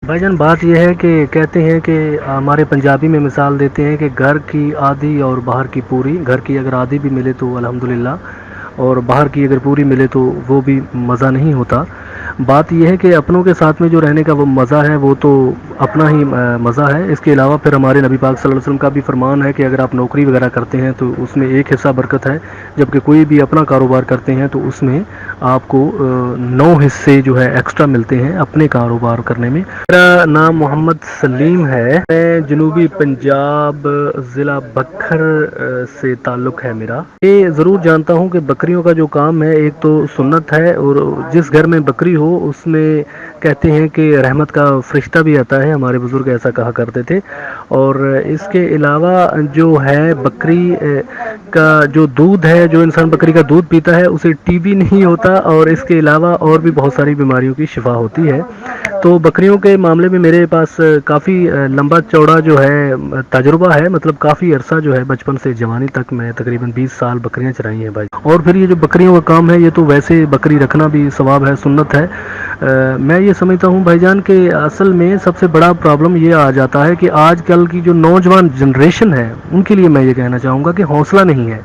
بھائی جان بات یہ ہے کہ کہتے ہیں کہ ہمارے پنجابی میں مثال دیتے ہیں کہ گھر کی آدھی اور باہر کی پوری. گھر کی اگر آدھی بھی ملے تو الحمدللہ اور باہر کی اگر پوری ملے تو وہ بھی مزہ نہیں ہوتا. بات یہ ہے کہ اپنوں کے ساتھ میں جو رہنے کا وہ مزہ ہے وہ تو اپنا ہی مزہ ہے. اس کے علاوہ پھر ہمارے نبی پاک صلی اللہ علیہ وسلم کا بھی فرمان ہے کہ اگر آپ نوکری وغیرہ کرتے ہیں تو اس میں ایک حصہ برکت ہے, جبکہ کوئی بھی اپنا کاروبار کرتے ہیں تو اس میں آپ کو 9 حصے جو ہے ایکسٹرا ملتے ہیں اپنے کاروبار کرنے میں. میرا نام محمد سلیم ہے. میں جنوبی پنجاب ضلع بکھر سے تعلق ہے میرا. یہ ضرور جانتا ہوں کہ بکریوں کا جو کام ہے ایک تو سنت ہے, اور جس گھر میں بکری ہو اس میں کہتے ہیں کہ رحمت کا فرشتہ بھی آتا ہے. ہمارے بزرگ ایسا کہا کرتے تھے. اور اس کے علاوہ جو ہے بکری کا جو دودھ ہے, جو انسان بکری کا دودھ پیتا ہے اسے ٹی بی نہیں ہوتا, اور اس کے علاوہ اور بھی بہت ساری بیماریوں کی شفا ہوتی ہے. تو بکریوں کے معاملے میں میرے پاس کافی لمبا چوڑا جو ہے تجربہ ہے. مطلب کافی عرصہ جو ہے بچپن سے جوانی تک میں تقریباً 20 سال بکریاں چرائی ہیں بھائی. اور پھر یہ جو بکریوں کا کام ہے یہ تو ویسے بکری رکھنا بھی ثواب ہے, سنت ہے. میں یہ سمجھتا ہوں بھائی جان کہ اصل میں سب سے بڑا پرابلم یہ آ جاتا ہے کہ آج کل کی جو نوجوان جنریشن ہے ان کے لیے میں یہ کہنا چاہوں گا کہ حوصلہ نہیں ہے.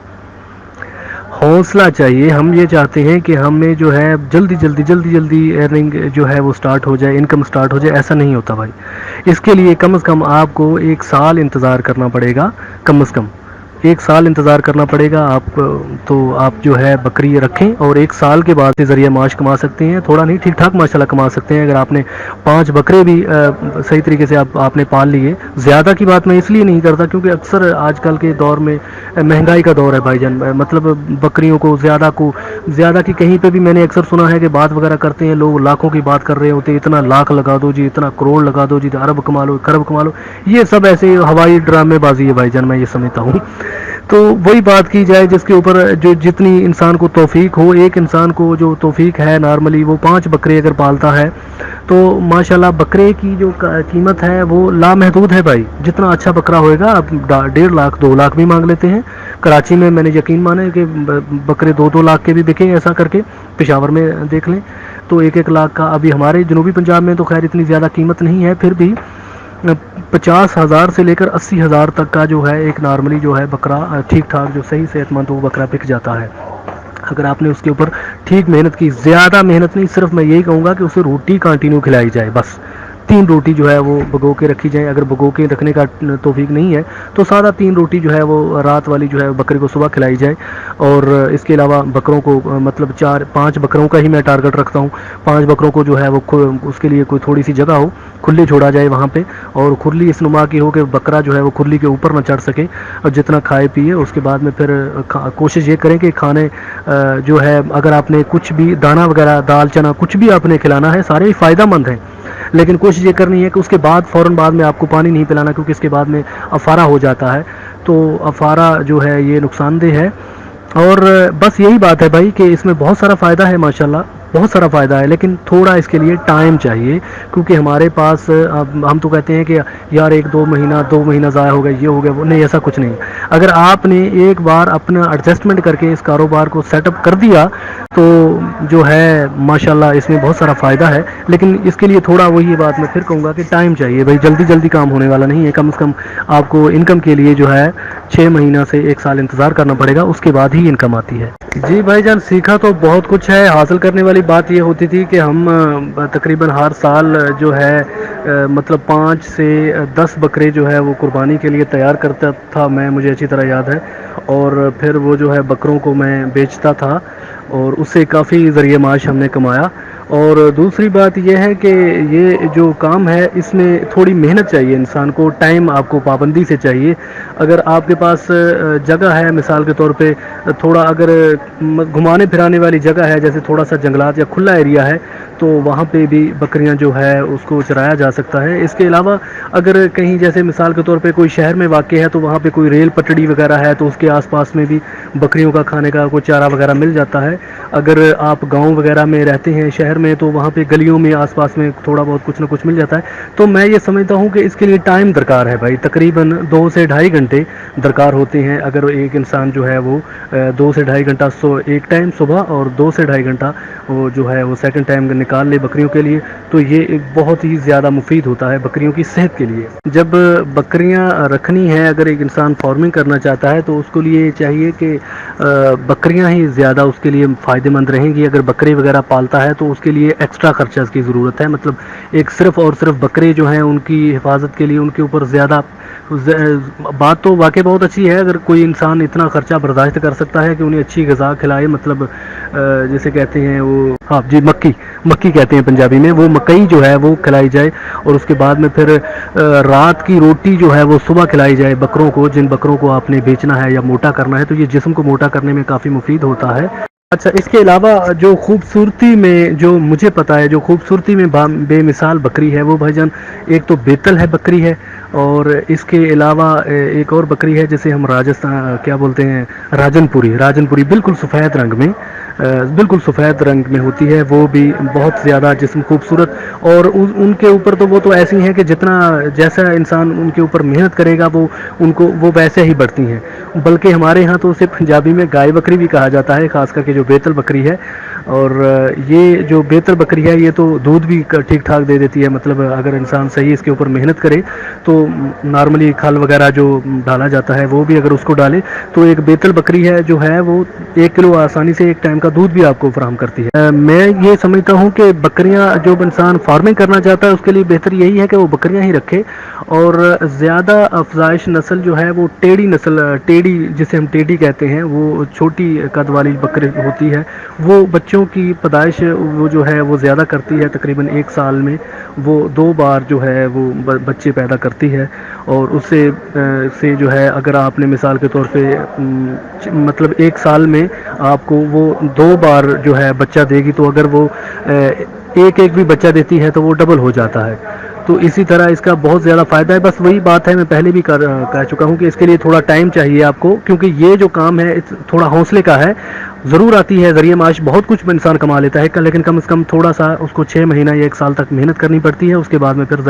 حوصلہ چاہیے. ہم یہ چاہتے ہیں کہ ہمیں جو ہے جلدی ارننگ جو ہے وہ سٹارٹ ہو جائے, انکم سٹارٹ ہو جائے. ایسا نہیں ہوتا بھائی. اس کے لیے کم از کم آپ کو 1 سال انتظار کرنا پڑے گا. کم از کم 1 سال انتظار کرنا پڑے گا آپ کو. تو آپ جو ہے بکری رکھیں اور 1 سال کے بعد ذریعہ معاش کما سکتے ہیں. تھوڑا نہیں, ٹھیک ٹھاک ماشاء اللہ کما سکتے ہیں اگر آپ نے 5 بکرے بھی صحیح طریقے سے آپ نے پال لیے. زیادہ کی بات میں اس لیے نہیں کرتا کیونکہ اکثر آج کل کے دور میں مہنگائی کا دور ہے بھائی جان. مطلب بکریوں کو زیادہ کی کہیں پہ بھی میں نے اکثر سنا ہے کہ بات وغیرہ کرتے ہیں لوگ, لاکھوں کی بات کر رہے ہوتے ہیں. اتنا لاکھ لگا دو جی, اتنا کروڑ لگا دو جی, ارب کما لو, خرب کما لو. یہ سب ایسے ہوائی ڈرامے بازی ہے بھائی جان, میں یہ سمجھتا ہوں. تو وہی بات کی جائے جس کے اوپر جو جتنی انسان کو توفیق ہو. ایک انسان کو جو توفیق ہے نارملی وہ 5 بکرے اگر پالتا ہے تو ماشاءاللہ بکرے کی جو قیمت ہے وہ لامحدود ہے بھائی. جتنا اچھا بکرا ہوئے گا آپ 1.5 لاکھ 2 لاکھ بھی مانگ لیتے ہیں. کراچی میں نے یقین مانا کہ بکرے 2 لاکھ کے بھی بکے ایسا کر کے. پشاور میں دیکھ لیں تو 1 لاکھ کا. ابھی ہمارے جنوبی پنجاب میں تو خیر اتنی زیادہ قیمت نہیں ہے, پھر بھی 50,000 سے لے کر 80,000 تک کا جو ہے ایک نارملی جو ہے بکرا ٹھیک ٹھاک جو صحیح صحت مند وہ بکرا بک جاتا ہے. اگر آپ نے اس کے اوپر ٹھیک محنت کی, زیادہ محنت نہیں, صرف میں یہی کہوں گا کہ اسے روٹی کنٹینیو کھلائی جائے بس. 3 روٹی جو ہے وہ بگو کے رکھی جائیں. اگر بگو کے رکھنے کا توفیق نہیں ہے تو سادہ 3 روٹی جو ہے وہ رات والی جو ہے بکرے کو صبح کھلائی جائے. اور اس کے علاوہ بکروں کو مطلب 4-5 بکروں کا ہی میں ٹارگٹ رکھتا ہوں. 5 بکروں کو جو ہے وہ اس کے لیے کوئی تھوڑی سی جگہ ہو, کھلے چھوڑا جائے وہاں پہ. اور کھرلی اس نما کی ہو کہ بکرا جو ہے وہ کھرلی کے اوپر نہ چڑھ سکے, اور جتنا کھائے پیے. اس کے بعد میں پھر کوشش یہ کریں کہ کھانے جو ہے اگر آپ نے کچھ بھی دانہ وغیرہ دال چنا کچھ بھی آپ نے کھلانا ہے سارے ہی فائدہ مند ہیں. لیکن کوشش یہ کرنی ہے کہ اس کے بعد فوراً بعد میں آپ کو پانی نہیں پلانا, کیونکہ اس کے بعد میں افارہ ہو جاتا ہے. تو افارہ جو ہے یہ نقصان دہ ہے. اور بس یہی بات ہے بھائی کہ اس میں بہت سارا فائدہ ہے ماشاءاللہ, بہت سارا فائدہ ہے. لیکن تھوڑا اس کے لیے ٹائم چاہیے, کیونکہ ہمارے پاس ہم تو کہتے ہیں کہ یار 1-2 مہینہ ضائع ہو گیا, یہ ہو گیا, وہ نہیں. ایسا کچھ نہیں. اگر آپ نے ایک بار اپنا ایڈجسٹمنٹ کر کے اس کاروبار کو سیٹ اپ کر دیا تو جو ہے ماشاءاللہ اس میں بہت سارا فائدہ ہے. لیکن اس کے لیے تھوڑا وہی بات میں پھر کہوں گا کہ ٹائم چاہیے بھائی. جلدی کام ہونے والا نہیں ہے. کم از کم آپ کو انکم کے لیے جو ہے 6 مہینہ سے 1 سال انتظار کرنا پڑے گا, اس کے بعد ہی انکم آتی ہے. جی بھائی جان, سیکھا تو بہت کچھ ہے. حاصل کرنے والی بات یہ ہوتی تھی کہ ہم تقریباً ہر سال جو ہے مطلب 5 سے 10 بکرے جو ہے وہ قربانی کے لیے تیار کرتا تھا میں, مجھے اچھی طرح یاد ہے. اور پھر وہ جو ہے بکروں کو میں بیچتا تھا, اور اس سے کافی ذریعہ معاش ہم نے کمایا. اور دوسری بات یہ ہے کہ یہ جو کام ہے اس میں تھوڑی محنت چاہیے انسان کو, ٹائم آپ کو پابندی سے چاہیے. اگر آپ کے پاس جگہ ہے مثال کے طور پہ تھوڑا اگر گھمانے پھرانے والی جگہ ہے, جیسے تھوڑا سا جنگلات یا کھلا ایریا ہے, تو وہاں پہ بھی بکریاں جو ہے اس کو چرایا جا سکتا ہے. اس کے علاوہ اگر کہیں جیسے مثال کے طور پہ کوئی شہر میں واقع ہے تو وہاں پہ کوئی ریل پٹڑی وغیرہ ہے تو اس کے آس پاس میں بھی بکریوں کا کھانے کا کوئی چارہ وغیرہ مل جاتا ہے. اگر آپ گاؤں وغیرہ میں رہتے ہیں شہر میں تو وہاں پہ گلیوں میں آس پاس میں تھوڑا بہت کچھ نہ کچھ مل جاتا ہے. تو میں یہ سمجھتا ہوں کہ اس کے لیے ٹائم درکار ہے بھائی, تقریباً 2 سے 2.5 گھنٹے درکار ہوتے ہیں. اگر ایک انسان جو ہے وہ 2 سے 2.5 گھنٹہ ایک ٹائم صبح اور 2 سے 2.5 گھنٹہ وہ جو ہے وہ سیکنڈ ٹائم نکال لے بکریوں کے لیے, تو یہ ایک بہت ہی زیادہ مفید ہوتا ہے بکریوں کی صحت کے لیے. جب بکریاں رکھنی ہے, اگر ایک انسان فارمنگ کرنا چاہتا ہے تو اس کو لیے چاہیے کہ بکریاں ہی زیادہ اس کے لیے فائدہ مند رہیں گی. اگر بکری وغیرہ پالتا ہے تو اس کے لیے ایکسٹرا خرچہ کی ضرورت ہے. مطلب ایک صرف اور صرف بکرے جو ہیں ان کی حفاظت کے لیے ان کے اوپر زیادہ بات تو واقعی بہت اچھی ہے. اگر کوئی انسان اتنا خرچہ برداشت کر سکتا ہے کہ انہیں اچھی غذا کھلائے, مطلب جیسے کہتے ہیں وہ, ہاں جی, مکی کہتے ہیں پنجابی میں, وہ مکئی جو ہے وہ کھلائی جائے, اور اس کے بعد میں پھر رات کی روٹی جو ہے وہ صبح کھلائی جائے بکروں کو. جن بکروں کو آپ نے بیچنا ہے یا موٹا کرنا ہے تو یہ جسم کو موٹا کرنے میں کافی مفید ہوتا ہے. اچھا, اس کے علاوہ جو خوبصورتی میں جو مجھے پتا ہے, جو خوبصورتی میں بے مثال بکری ہے وہ بھائی جان, ایک تو بیتل ہے بکری ہے, اور اس کے علاوہ ایک اور بکری ہے جسے ہم راجستھان کیا بولتے ہیں, راجن پوری بالکل سفید رنگ میں, بالکل سفید رنگ میں ہوتی ہے. وہ بھی بہت زیادہ جسم خوبصورت, اور ان کے اوپر تو وہ تو ایسی ہیں کہ جتنا جیسا انسان ان کے اوپر محنت کرے گا وہ ویسے ہی بڑھتی ہیں. بلکہ ہمارے ہاں تو اسے پنجابی میں گائے بکری بھی کہا جاتا ہے, خاص کر کے جو بیتل بکری ہے. اور یہ جو بیتل بکری ہے یہ تو دودھ بھی ٹھیک ٹھاک دے دیتی ہے. مطلب اگر انسان صحیح اس کے اوپر محنت کرے تو نارملی کھل وغیرہ جو ڈالا جاتا ہے وہ بھی اگر اس کو ڈالے تو ایک بیتل بکری ہے جو ہے وہ 1 کلو آسانی سے ایک ٹائم کا دودھ بھی آپ کو فراہم کرتی ہے. میں یہ سمجھتا ہوں کہ بکریاں جو انسان فارمنگ کرنا چاہتا ہے اس کے لیے بہتر یہی ہے کہ وہ بکریاں ہی رکھے, اور زیادہ افزائش نسل جو ہے وہ ٹیڑی نسل, ٹیڑی جسے ہم ٹیڑی کہتے ہیں, وہ چھوٹی قد والی بکری ہوتی ہے. وہ بچوں کی پیدائش وہ جو ہے وہ زیادہ کرتی ہے, تقریباً 1 سال میں وہ 2 بار جو ہے وہ بچے پیدا کرتی ہے. اور اس سے جو ہے اگر آپ نے مثال کے طور پہ مطلب 1 سال میں آپ کو وہ 2 بار جو ہے بچہ دے گی, تو اگر وہ ایک بھی بچہ دیتی ہے تو وہ ڈبل ہو جاتا ہے. تو اسی طرح اس کا بہت زیادہ فائدہ ہے. بس وہی بات ہے, میں پہلے بھی کہہ چکا ہوں کہ اس کے لیے تھوڑا ٹائم چاہیے آپ کو, کیونکہ یہ جو کام ہے تھوڑا حوصلے کا ہے. ضرور آتی ہے ذریعہ معاش, بہت کچھ انسان کما لیتا ہے, لیکن کم از کم تھوڑا سا اس کو 6 مہینہ یا 1 سال تک محنت کرنی پڑتی ہے. اس کے بعد میں پھر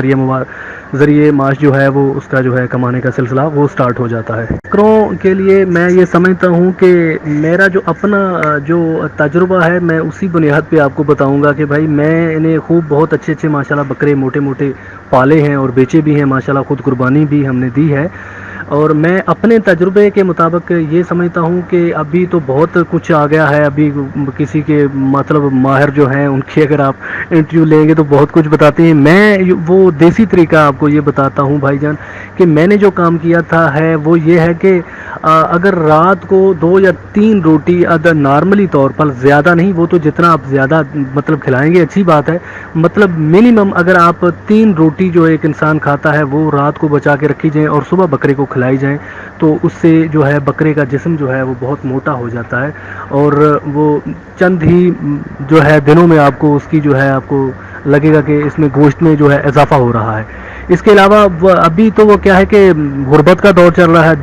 ذریعہ معاش جو ہے وہ اس کا جو ہے کمانے کا سلسلہ وہ سٹارٹ ہو جاتا ہے. بکروں کے لیے میں یہ سمجھتا ہوں کہ میرا جو اپنا جو تجربہ ہے میں اسی بنیاد پہ آپ کو بتاؤں گا کہ بھائی میں انہیں خوب بہت اچھے ماشاءاللہ بکرے موٹے موٹے پالے ہیں اور بیچے بھی ہیں ماشاءاللہ, خود قربانی بھی ہم نے دی ہے. اور میں اپنے تجربے کے مطابق یہ سمجھتا ہوں کہ ابھی تو بہت کچھ آ گیا ہے. ابھی کسی کے مطلب ماہر جو ہیں ان کی اگر آپ انٹرویو لیں گے تو بہت کچھ بتاتے ہیں. میں وہ دیسی طریقہ آپ کو یہ بتاتا ہوں بھائی جان کہ میں نے جو کام کیا تھا ہے وہ یہ ہے کہ اگر رات کو 2 یا 3 روٹی اگر نارملی طور پر, زیادہ نہیں, وہ تو جتنا آپ زیادہ مطلب کھلائیں گے اچھی بات ہے, مطلب منیمم اگر آپ 3 روٹی جو ایک انسان کھاتا ہے وہ رات کو بچا کے رکھی جائیں اور صبح بکرے کو کھلائی جائیں, تو اس سے جو ہے بکرے کا جسم جو ہے وہ بہت موٹا ہو جاتا ہے. اور وہ چند ہی جو ہے دنوں میں آپ کو اس کی جو ہے آپ کو لگے گا کہ اس میں گوشت میں جو ہے اضافہ ہو رہا ہے. اس کے علاوہ ابھی تو وہ کیا ہے کہ غربت کا دور چل رہا ہے,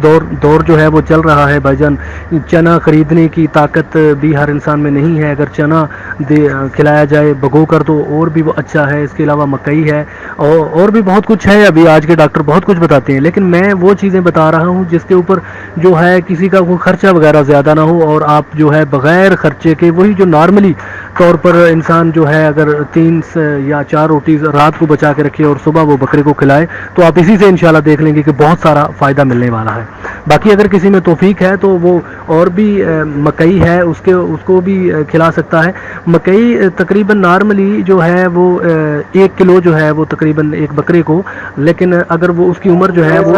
دور جو ہے وہ چل رہا ہے بھائی جان. چنا خریدنے کی طاقت بھی ہر انسان میں نہیں ہے. اگر چنا کھلایا جائے بھگو کر تو اور بھی وہ اچھا ہے. اس کے علاوہ مکئی ہے اور بھی بہت کچھ ہے. ابھی آج کے ڈاکٹر بہت کچھ بتاتے ہیں, لیکن میں وہ چیزیں بتا رہا ہوں جس کے اوپر جو ہے کسی کا کوئی خرچہ وغیرہ زیادہ نہ ہو, اور آپ جو ہے بغیر خرچے کے وہی جو نارملی طور پر انسان جو ہے اگر 3 یا 4 روٹی رات کو بچا کے رکھے اور صبح وہ بکرے کو کھلائے تو آپ اسی سے انشاءاللہ دیکھ لیں گے کہ بہت سارا فائدہ ملنے والا ہے. باقی اگر کسی میں توفیق ہے تو وہ اور بھی مکئی ہے اس کو بھی کھلا سکتا ہے. مکئی تقریباً نارملی جو ہے وہ 1 کلو جو ہے وہ تقریباً ایک بکرے کو, لیکن اگر وہ اس کی عمر جو ہے وہ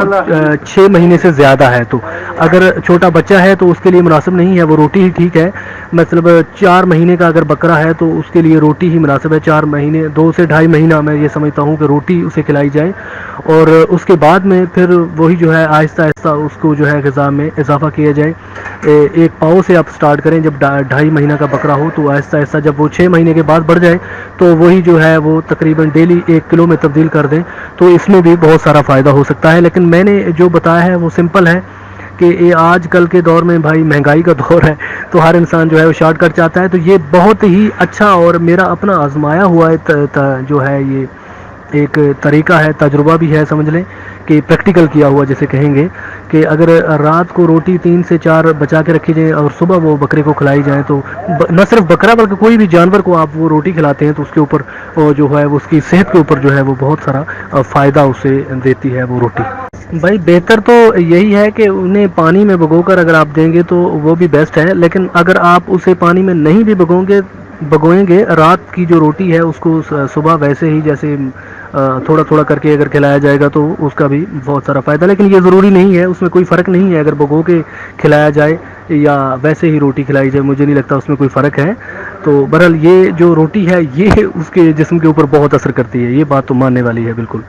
6 مہینے سے زیادہ ہے تو اگر چھوٹا بچہ ہے تو اس کے لیے مناسب نہیں ہے, وہ روٹی ہی ٹھیک ہے. مطلب 4 مہینے کا اگر بکرا ہے تو اس کے لیے روٹی ہی مناسب ہے. 4 مہینے 2 سے 2.5 مہینہ میں یہ سمجھتا ہوں کہ روٹی اسے کھلائی جائے, اور اس کے بعد میں پھر وہی جو ہے آہستہ آہستہ اس کو جو ہے غذا میں اضافہ کیا جائے. 1 پاؤ سے آپ سٹارٹ کریں, جب 2.5 مہینہ کا بکرا ہو تو آہستہ آہستہ جب وہ 6 مہینے کے بعد بڑھ جائے تو وہی جو ہے وہ تقریباً ڈیلی 1 کلو میں تبدیل کر دیں, تو اس میں بھی بہت سارا فائدہ ہو سکتا ہے. لیکن میں نے جو بتایا ہے وہ سمپل ہے کہ یہ آج کل کے دور میں بھائی مہنگائی کا دور ہے، تو ہر انسان جو ہے وہ شارٹ کٹ چاہتا ہے. تو یہ بہت ہی اچھا اور میرا اپنا آزمایا ہوا جو ہے یہ ایک طریقہ ہے، تجربہ بھی ہے سمجھ لیں، کہ پریکٹیکل کیا ہوا جیسے کہیں گے، کہ اگر رات کو روٹی 3 سے 4 بچا کے رکھی جائیں اور صبح وہ بکرے کو کھلائی جائیں، تو نہ صرف بکرا بلکہ کوئی بھی جانور کو آپ وہ روٹی کھلاتے ہیں تو اس کے اوپر جو ہے اس کی صحت کے اوپر جو ہے وہ بہت سارا فائدہ اسے دیتی ہے وہ روٹی. بھائی بہتر تو یہی ہے کہ انہیں پانی میں بھگو کر اگر آپ دیں گے تو وہ بھی بیسٹ ہے، لیکن اگر آپ اسے پانی میں نہیں بھی بھگوئیں گے، رات کی جو روٹی ہے اس کو صبح ویسے ہی جیسے تھوڑا تھوڑا کر کے اگر کھلایا جائے گا تو اس کا بھی بہت سارا فائدہ. لیکن یہ ضروری نہیں ہے، اس میں کوئی فرق نہیں ہے اگر بھگو کے کھلایا جائے یا ویسے ہی روٹی کھلائی جائے، مجھے نہیں لگتا اس میں کوئی فرق ہے. تو بہرحال یہ جو روٹی ہے یہ اس کے جسم کے اوپر بہت اثر کرتی ہے، یہ بات تو ماننے والی ہے بالکل.